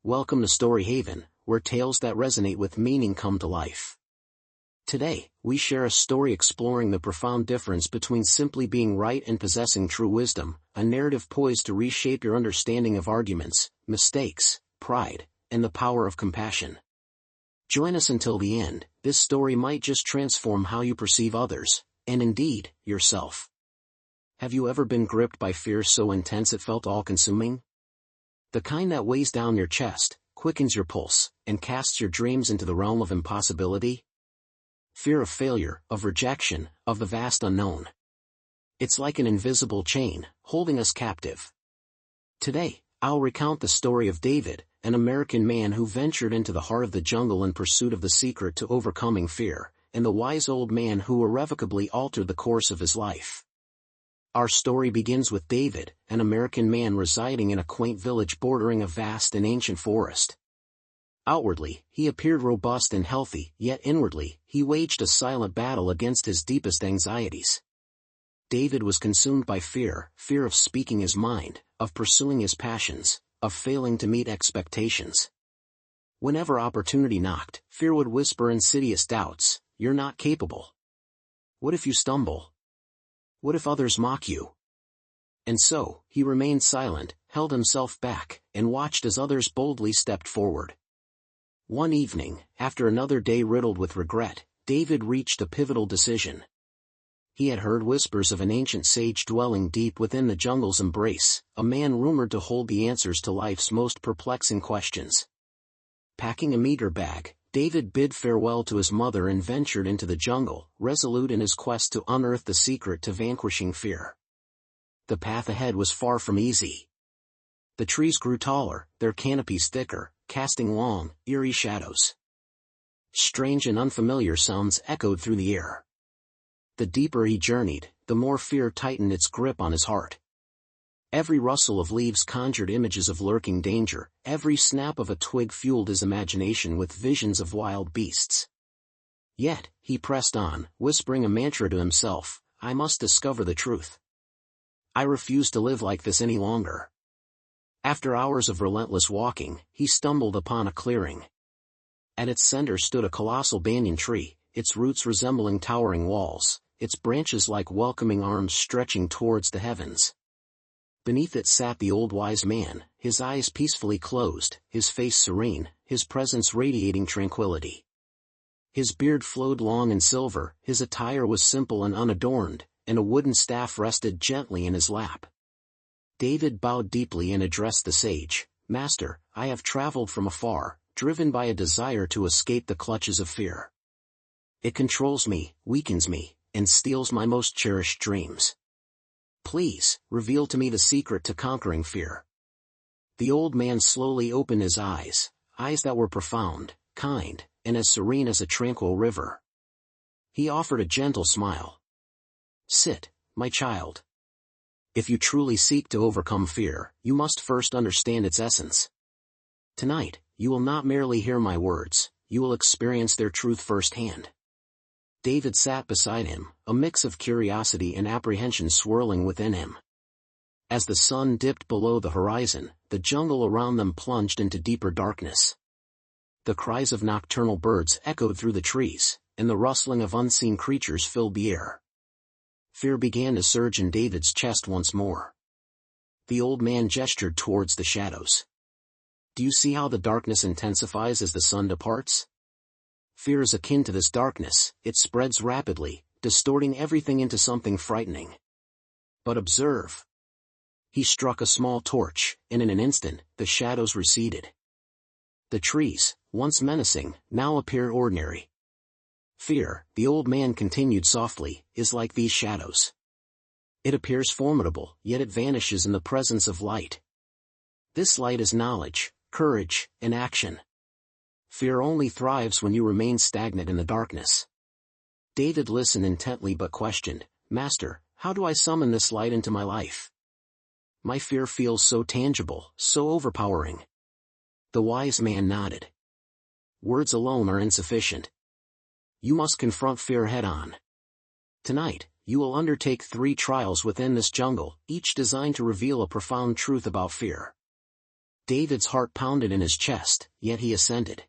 Welcome to StoryHaven, where tales that resonate with meaning come to life. Today, we share a story exploring the profound difference between simply being right and possessing true wisdom, a narrative poised to reshape your understanding of arguments, mistakes, pride, and the power of compassion. Join us until the end. This story might just transform how you perceive others, and indeed, yourself. Have you ever been gripped by fear so intense it felt all-consuming? The kind that weighs down your chest, quickens your pulse, and casts your dreams into the realm of impossibility? Fear of failure, of rejection, of the vast unknown. It's like an invisible chain, holding us captive. Today, I'll recount the story of David, an American man who ventured into the heart of the jungle in pursuit of the secret to overcoming fear, and the wise old man who irrevocably altered the course of his life. Our story begins with David, an American man residing in a quaint village bordering a vast and ancient forest. Outwardly, he appeared robust and healthy, yet inwardly, he waged a silent battle against his deepest anxieties. David was consumed by fear of speaking his mind, of pursuing his passions, of failing to meet expectations. Whenever opportunity knocked, fear would whisper insidious doubts: "You're not capable. What if you stumble? What if others mock you?" And so, he remained silent, held himself back, and watched as others boldly stepped forward. One evening, after another day riddled with regret, David reached a pivotal decision. He had heard whispers of an ancient sage dwelling deep within the jungle's embrace, a man rumored to hold the answers to life's most perplexing questions. Packing a meager bag, David bid farewell to his mother and ventured into the jungle, resolute in his quest to unearth the secret to vanquishing fear. The path ahead was far from easy. The trees grew taller, their canopies thicker, casting long, eerie shadows. Strange and unfamiliar sounds echoed through the air. The deeper he journeyed, the more fear tightened its grip on his heart. Every rustle of leaves conjured images of lurking danger, every snap of a twig fueled his imagination with visions of wild beasts. Yet, he pressed on, whispering a mantra to himself: "I must discover the truth. I refuse to live like this any longer." After hours of relentless walking, he stumbled upon a clearing. At its center stood a colossal banyan tree, its roots resembling towering walls, its branches like welcoming arms stretching towards the heavens. Beneath it sat the old wise man, his eyes peacefully closed, his face serene, his presence radiating tranquility. His beard flowed long and silver, his attire was simple and unadorned, and a wooden staff rested gently in his lap. David bowed deeply and addressed the sage: "Master, I have traveled from afar, driven by a desire to escape the clutches of fear. It controls me, weakens me, and steals my most cherished dreams. Please, reveal to me the secret to conquering fear." The old man slowly opened his eyes that were profound, kind, and as serene as a tranquil river. He offered a gentle smile. "Sit, my child. If you truly seek to overcome fear, you must first understand its essence. Tonight, you will not merely hear my words, you will experience their truth firsthand." David sat beside him, a mix of curiosity and apprehension swirling within him. As the sun dipped below the horizon, the jungle around them plunged into deeper darkness. The cries of nocturnal birds echoed through the trees, and the rustling of unseen creatures filled the air. Fear began to surge in David's chest once more. The old man gestured towards the shadows. "Do you see how the darkness intensifies as the sun departs? Fear is akin to this darkness, it spreads rapidly, distorting everything into something frightening. But observe." He struck a small torch, and in an instant, the shadows receded. The trees, once menacing, now appear ordinary. "Fear," the old man continued softly, "is like these shadows. It appears formidable, yet it vanishes in the presence of light. This light is knowledge, courage, and action. Fear only thrives when you remain stagnant in the darkness." David listened intently but questioned: "Master, how do I summon this light into my life? My fear feels so tangible, so overpowering." The wise man nodded. "Words alone are insufficient. You must confront fear head-on. Tonight, you will undertake 3 trials within this jungle, each designed to reveal a profound truth about fear." David's heart pounded in his chest, yet he assented.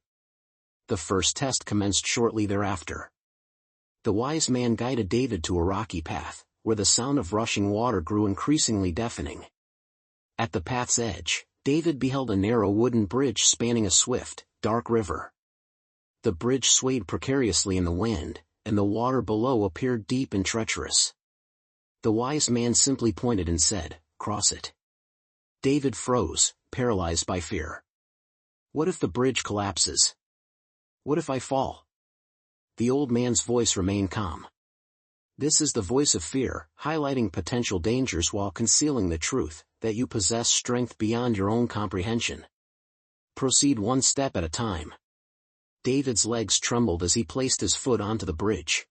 The first test commenced shortly thereafter. The wise man guided David to a rocky path, where the sound of rushing water grew increasingly deafening. At the path's edge, David beheld a narrow wooden bridge spanning a swift, dark river. The bridge swayed precariously in the wind, and the water below appeared deep and treacherous. The wise man simply pointed and said, "Cross it." David froze, paralyzed by fear. What if the bridge collapses? What if I fall? The old man's voice remained calm. This is the voice of fear, highlighting potential dangers while concealing the truth, that you possess strength beyond your own comprehension. Proceed one step at a time. David's legs trembled as he placed his foot onto the bridge.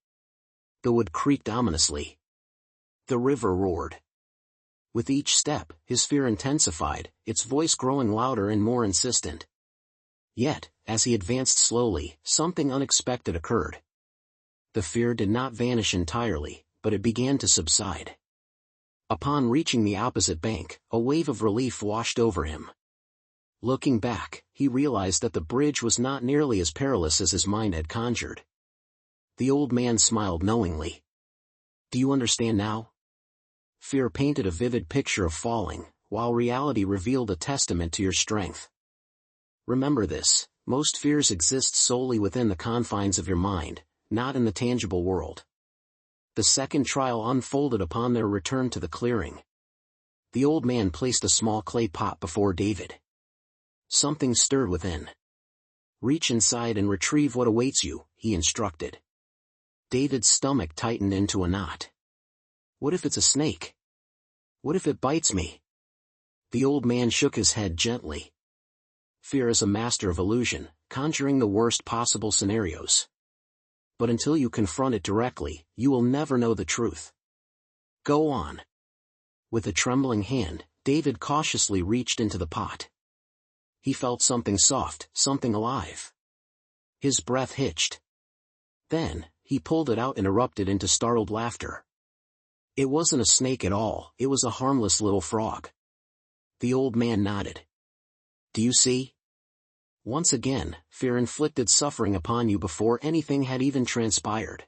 The wood creaked ominously. The river roared. With each step, his fear intensified, its voice growing louder and more insistent. Yet, as he advanced slowly, something unexpected occurred. The fear did not vanish entirely, but it began to subside. Upon reaching the opposite bank, a wave of relief washed over him. Looking back, he realized that the bridge was not nearly as perilous as his mind had conjured. The old man smiled knowingly. Do you understand now? Fear painted a vivid picture of falling, while reality revealed a testament to your strength. Remember this, most fears exist solely within the confines of your mind, not in the tangible world. The second trial unfolded upon their return to the clearing. The old man placed a small clay pot before David. Something stirred within. Reach inside and retrieve what awaits you, he instructed. David's stomach tightened into a knot. What if it's a snake? What if it bites me? The old man shook his head gently. Fear is a master of illusion, conjuring the worst possible scenarios. But until you confront it directly, you will never know the truth. Go on. With a trembling hand, David cautiously reached into the pot. He felt something soft, something alive. His breath hitched. Then, he pulled it out and erupted into startled laughter. It wasn't a snake at all, it was a harmless little frog. The old man nodded. Do you see? Once again, fear inflicted suffering upon you before anything had even transpired.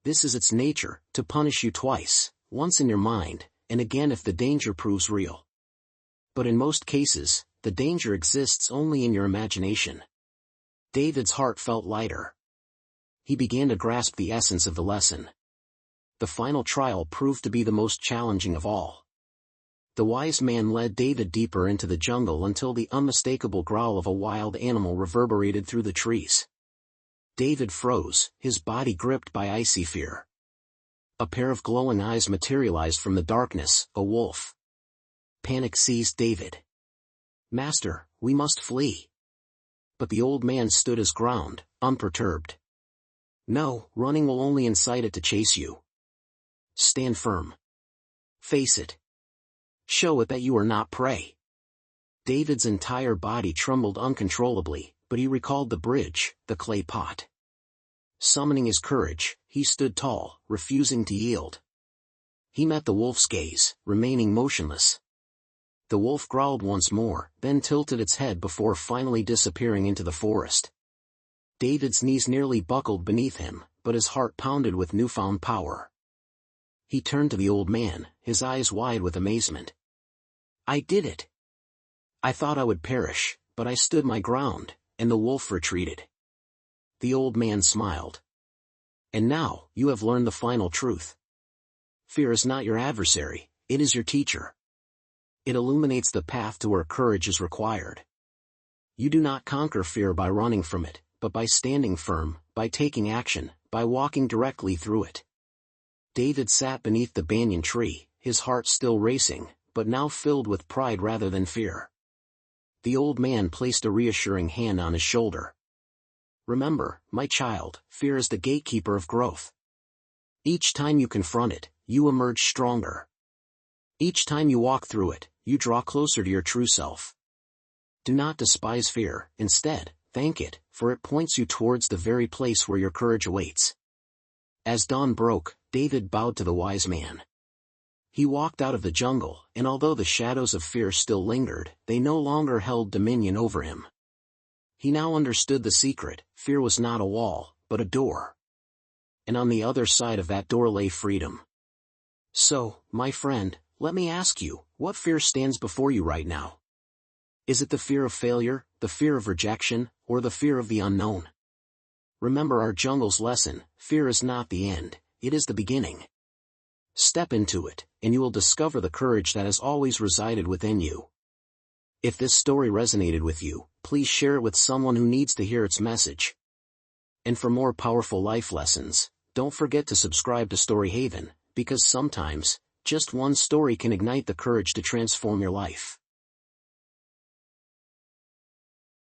This is its nature, to punish you twice, once in your mind, and again if the danger proves real. But in most cases, the danger exists only in your imagination. David's heart felt lighter. He began to grasp the essence of the lesson. The final trial proved to be the most challenging of all. The wise man led David deeper into the jungle until the unmistakable growl of a wild animal reverberated through the trees. David froze, his body gripped by icy fear. A pair of glowing eyes materialized from the darkness, a wolf. Panic seized David. Master, we must flee. But the old man stood his ground, unperturbed. No, running will only incite it to chase you. Stand firm. Face it. Show it that you are not prey. David's entire body trembled uncontrollably, but he recalled the bridge, the clay pot. Summoning his courage, he stood tall, refusing to yield. He met the wolf's gaze, remaining motionless. The wolf growled once more, then tilted its head before finally disappearing into the forest. David's knees nearly buckled beneath him, but his heart pounded with newfound power. He turned to the old man, his eyes wide with amazement. I did it. I thought I would perish, but I stood my ground, and the wolf retreated. The old man smiled. And now, you have learned the final truth. Fear is not your adversary, it is your teacher. It illuminates the path to where courage is required. You do not conquer fear by running from it, but by standing firm, by taking action, by walking directly through it. David sat beneath the banyan tree, his heart still racing, but now filled with pride rather than fear. The old man placed a reassuring hand on his shoulder. Remember, my child, fear is the gatekeeper of growth. Each time you confront it, you emerge stronger. Each time you walk through it, you draw closer to your true self. Do not despise fear, instead, thank it, for it points you towards the very place where your courage awaits. As dawn broke, David bowed to the wise man. He walked out of the jungle, and although the shadows of fear still lingered, they no longer held dominion over him. He now understood the secret: fear was not a wall, but a door. And on the other side of that door lay freedom. So, my friend, let me ask you, what fear stands before you right now? Is it the fear of failure, the fear of rejection, or the fear of the unknown? Remember our jungle's lesson: fear is not the end, it is the beginning. Step into it, and you will discover the courage that has always resided within you. If this story resonated with you, please share it with someone who needs to hear its message. And for more powerful life lessons, don't forget to subscribe to StoryHaven, because sometimes, just one story can ignite the courage to transform your life.